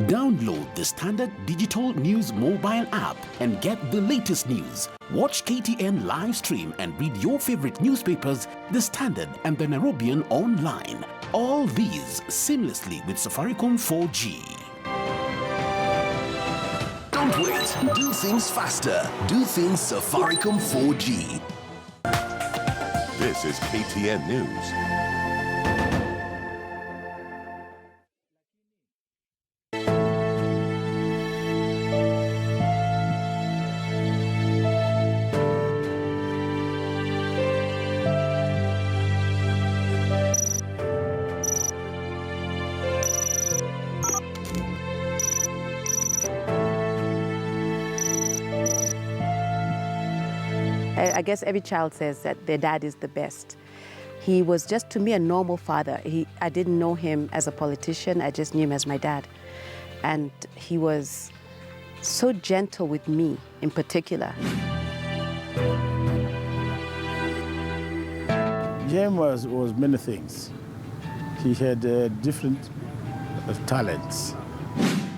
Download the Standard Digital News mobile app and get the latest news. Watch KTN live stream and read your favorite newspapers, The Standard and the Nairobian online. All these seamlessly with Safaricom 4G. Don't wait. Do things faster. Do things Safaricom 4G. This is KTN News. I guess every child says that their dad is the best. He was just, to me, a normal father. I didn't know him as a politician, I just knew him as my dad. And he was so gentle with me in particular. J.M was many things. He had different talents.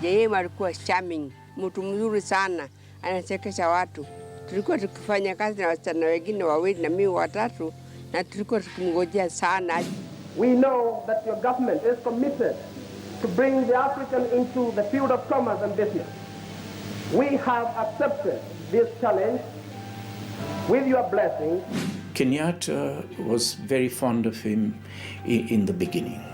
J.M alikuwa charming, mtu mzuri sana, anachekesha watu. Tulikuwa tukifanya kazi na wasichana wengine wawili na mimi watatu, na tulikuwa tukimngojea sana. We know that your government is committed to bring the African into the field of commerce and business. We have accepted this challenge with your blessing. Kenyatta was very fond of him in the beginning.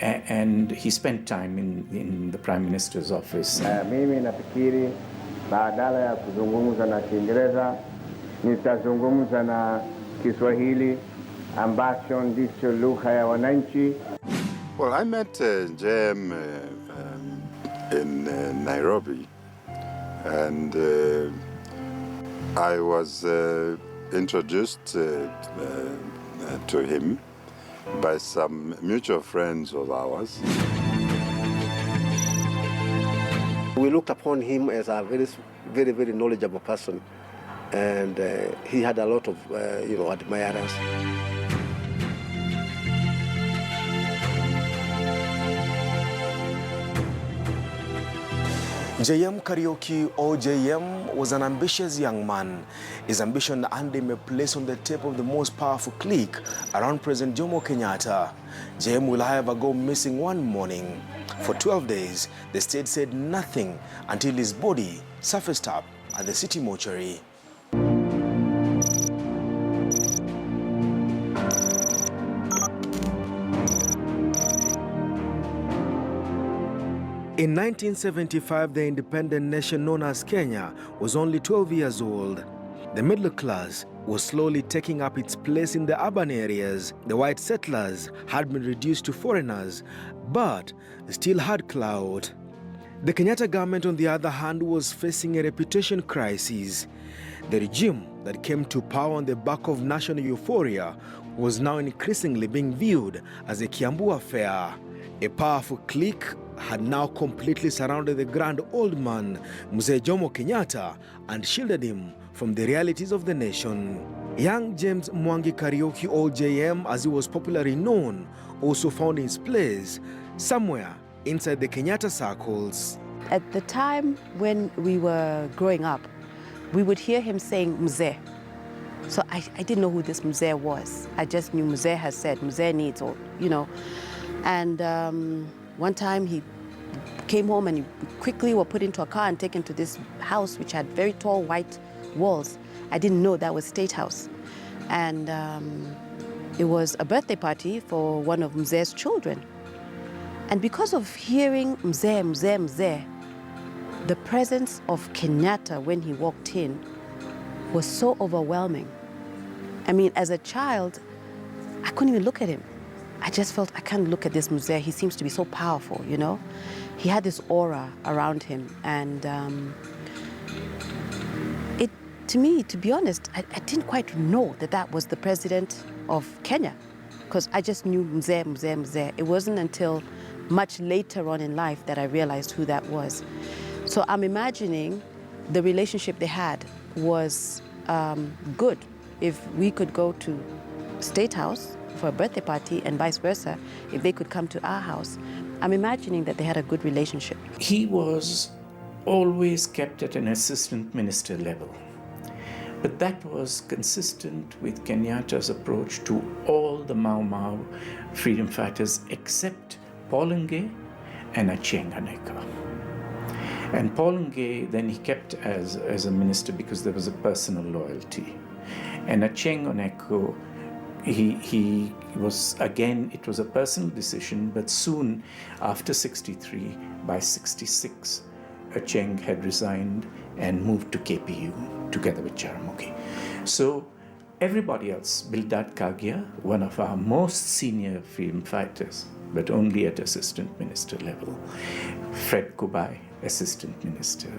And he spent time in the Prime Minister's office. Mimi nafikiri badala ya kuzungumza na Kiingereza nitazungumza na Kiswahili ambacho ndicho lugha ya wananchi. Well, I met J.M. in Nairobi, and I was introduced to him by some mutual friends of ours. We looked upon him as a very, very knowledgeable person, and he had a lot of, admirers. J.M Kariuki, or J.M, was an ambitious young man. His ambition earned him a place on the top of the most powerful clique around President Jomo Kenyatta. J.M will, however, go missing one morning. For 12 days, the state said nothing until his body surfaced up at the city mortuary. In 1975, the independent nation known as Kenya was only 12 years old. The middle class was slowly taking up its place in the urban areas. The white settlers had been reduced to foreigners, but still had clout. The Kenyatta government, on the other hand, was facing a reputation crisis. The regime that came to power on the back of national euphoria was now increasingly being viewed as a Kiambu affair. A powerful clique had now completely surrounded the grand old man, Mzee Jomo Kenyatta, and shielded him from the realities of the nation. Young James Mwangi Kariuki, or J.M. as he was popularly known, also found his place somewhere inside the Kenyatta circles. At the time when we were growing up, we would hear him saying Mzee. So I didn't know who this Mzee was. I just knew Mzee has said, Mzee needs, or, And one time he came home and we quickly were put into a car and taken to this house which had very tall white walls. I didn't know that was State House. And it was a birthday party for one of Mzee's children. And because of hearing Mzee, Mzee, Mzee, the presence of Kenyatta when he walked in was so overwhelming. I mean, as a child, I couldn't even look at him. I just felt, I can't look at this Mzee. He seems to be so powerful, He had this aura around him. And to me, to be honest, I didn't quite know that was the president of Kenya, because I just knew Mzee, Mzee, Mzee. It wasn't until much later on in life that I realized who that was. So I'm imagining the relationship they had was good. If we could go to State House for a birthday party and vice versa, if they could come to our house. I'm imagining that they had a good relationship. He was always kept at an assistant minister level. But that was consistent with Kenyatta's approach to all the Mau Mau freedom fighters except Paul Nge and Achieng Oneko. And Paul Nge, then he kept as a minister because there was a personal loyalty. And Achieng Oneko, he was, again, it was a personal decision, but soon after 63, by 66, Achieng had resigned and moved to KPU together with Jaramogi. So everybody else, Bildad Kagia, one of our most senior freedom fighters, but only at assistant minister level, Fred Kubai, assistant minister,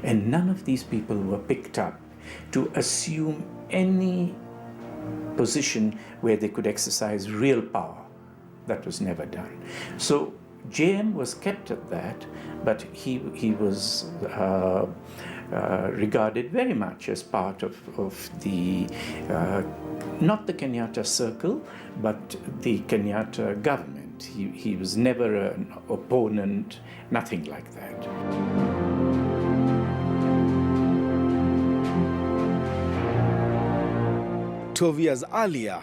and none of these people were picked up to assume any position where they could exercise real power. That was never done. So JM was kept at that, but he was regarded very much as part of the, not the Kenyatta circle, but the Kenyatta government. He was never an opponent, nothing like that. 12 years earlier,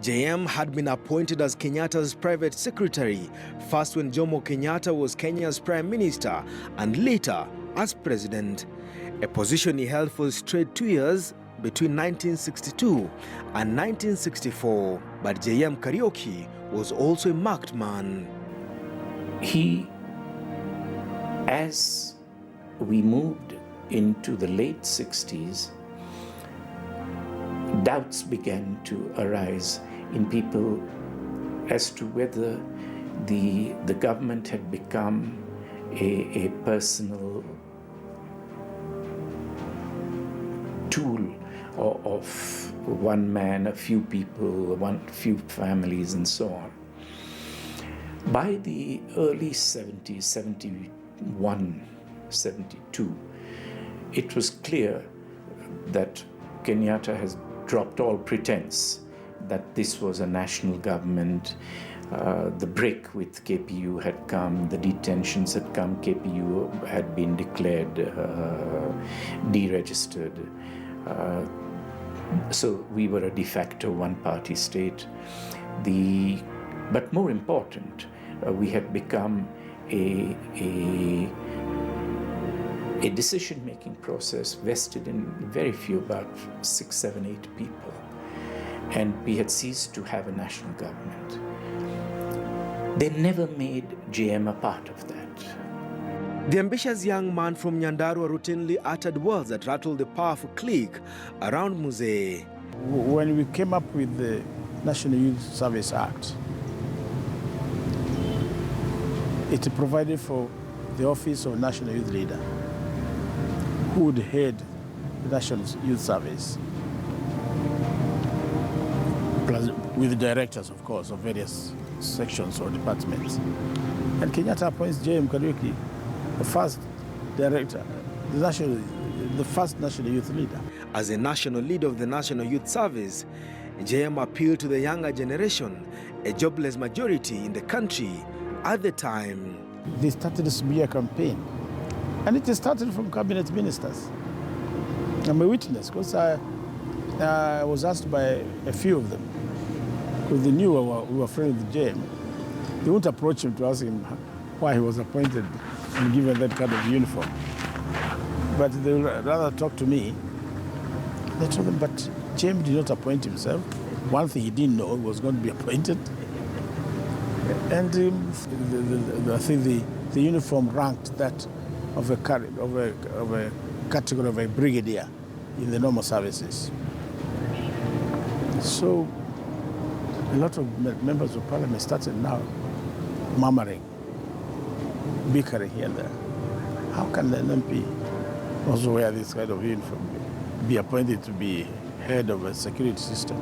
J.M. had been appointed as Kenyatta's private secretary, first when Jomo Kenyatta was Kenya's prime minister, and later as president, a position he held for straight 2 years between 1962 and 1964. But J.M. Kariuki was also a marked man. He, as we moved into the late 60s, doubts began to arise in people as to whether the government had become a personal tool of one man, a few people, few families, and so on. By the early 70s, 71, 72, it was clear that Kenyatta has dropped all pretense that this was a national government. The break with KPU had come, the detentions had come, KPU had been declared deregistered. So we were a de facto one-party state. But more important, we had become a decision-making process vested in very few, about 6, 7, 8 people. And we had ceased to have a national government. They never made JM a part of that. The ambitious young man from Nyandarua routinely uttered words that rattled the powerful clique around Mzee. When we came up with the National Youth Service Act, it provided for the office of National Youth Leader, who would head the National Youth Service, plus with directors, of course, of various sections or departments. And Kenyatta appoints J.M. Kariuki, the first director, the first National Youth Leader. As a national leader of the National Youth Service, J.M. appealed to the younger generation, a jobless majority in the country at the time. They started a smear campaign, and it started from cabinet ministers. I'm a witness, because I was asked by a few of them, because they knew we were friends with J.M. They wouldn't approach him to ask him why he was appointed and given that kind of uniform. But they would rather talk to me. They told them, but J.M. did not appoint himself. One thing he didn't know, he was going to be appointed. And I think the uniform ranked that of a category of a brigadier in the normal services. So a lot of members of parliament started now murmuring, bickering here and there. How can an MP also wear this kind of uniform, be appointed to be head of a security system?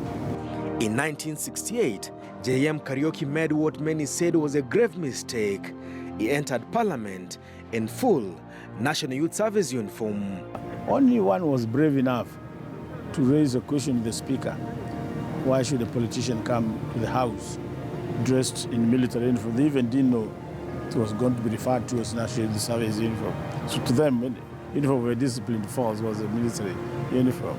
In 1968, J.M. Kariuki made what many said was a grave mistake. He entered parliament in full National Youth Service uniform. Only one was brave enough to raise a question to the speaker. Why should a politician come to the house dressed in military uniform? They even didn't know it was going to be referred to as National Youth Service uniform. So to them, uniform of a disciplined force was a military uniform.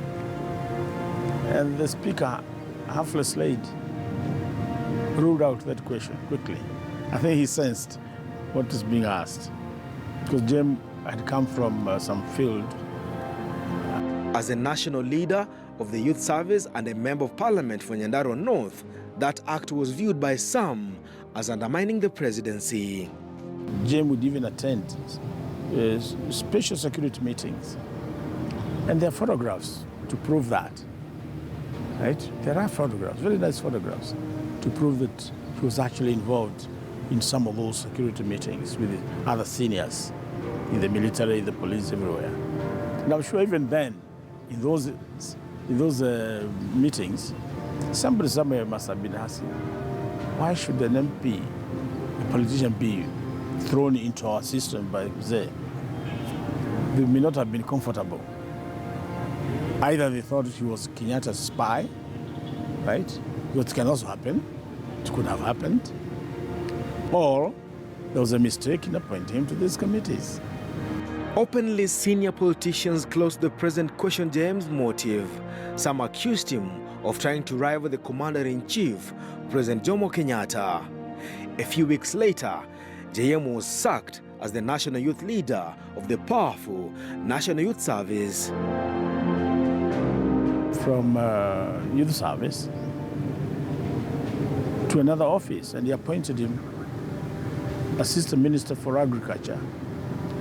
And the Speaker, Hafles Lade, ruled out that question quickly. I think he sensed what was being asked, because J.M. had come from some field. As a national leader of the youth service and a member of parliament for Nyandarua North, that act was viewed by some as undermining the presidency. J.M. would even attend special security meetings. And there are photographs to prove that, right? There are photographs, very nice photographs, to prove that he was actually involved in some of those security meetings with other seniors in the military, the police, everywhere. And I'm sure even then, in those meetings, somebody somewhere must have been asking, why should an MP, a politician, be thrown into our system by Mzee? They may not have been comfortable. Either they thought he was Kenyatta's spy, right? What can also happen, it could have happened, or there was a mistake in appointing him to these committees. Openly, senior politicians close to the president questioned J.M.'s motive. Some accused him of trying to rival the commander-in-chief, President Jomo Kenyatta. A few weeks later, J.M. was sacked as the national youth leader of the powerful National Youth Service. From youth service to another office, and he appointed him Assistant Minister for Agriculture,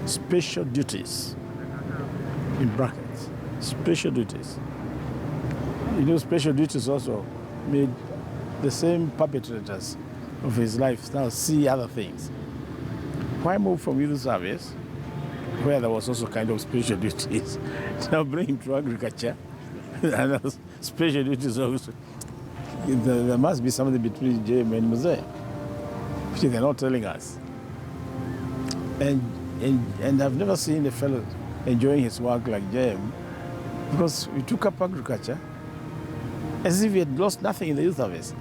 special duties, in brackets, special duties. You know, special duties also made the same perpetrators of his life now see other things. Why move from youth service, where there was also kind of special duties, now bring him to agriculture, and special duties also? There must be something between J.M. and Mzee, which they're not telling us. And I've never seen a fellow enjoying his work like J.M., because we took up agriculture as if he had lost nothing in the youth service.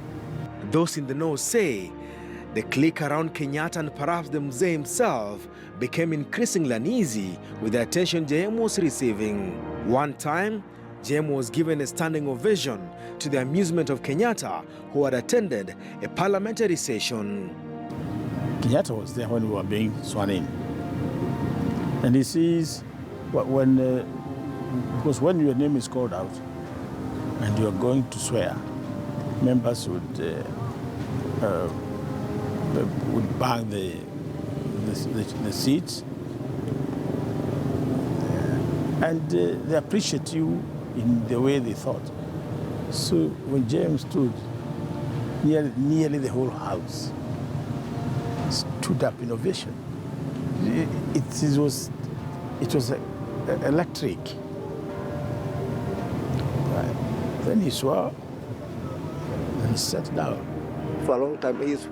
Those in the know say the clique around Kenyatta and perhaps the Mzee himself became increasingly uneasy with the attention J.M. was receiving. One time, J.M. was given a standing ovation to the amusement of Kenyatta, who had attended a parliamentary session. Kenyatta was there when we were being sworn in. And he sees because when your name is called out and you're going to swear, members would bang the seats, and they appreciate you in the way they thought. So when James stood, nearly the whole house stood up in ovation. It was electric. Then he swore and he sat down. For a long time,